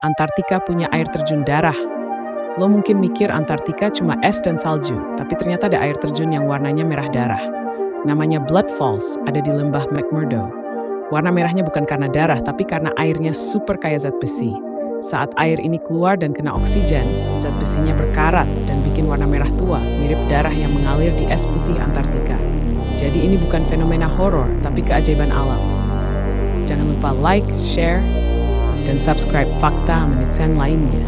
Antartika punya air terjun darah. Lo mungkin mikir Antartika cuma es dan salju, tapi ternyata ada air terjun yang warnanya merah darah. Namanya Blood Falls, ada di lembah McMurdo. Warna merahnya bukan karena darah, tapi karena airnya super kaya zat besi. Saat air ini keluar dan kena oksigen, zat besinya berkarat dan bikin warna merah tua, mirip darah yang mengalir di es putih Antartika. Jadi ini bukan fenomena horor, tapi keajaiban alam. Jangan lupa like, share, dan subscribe Fakta Menit Sen lainnya.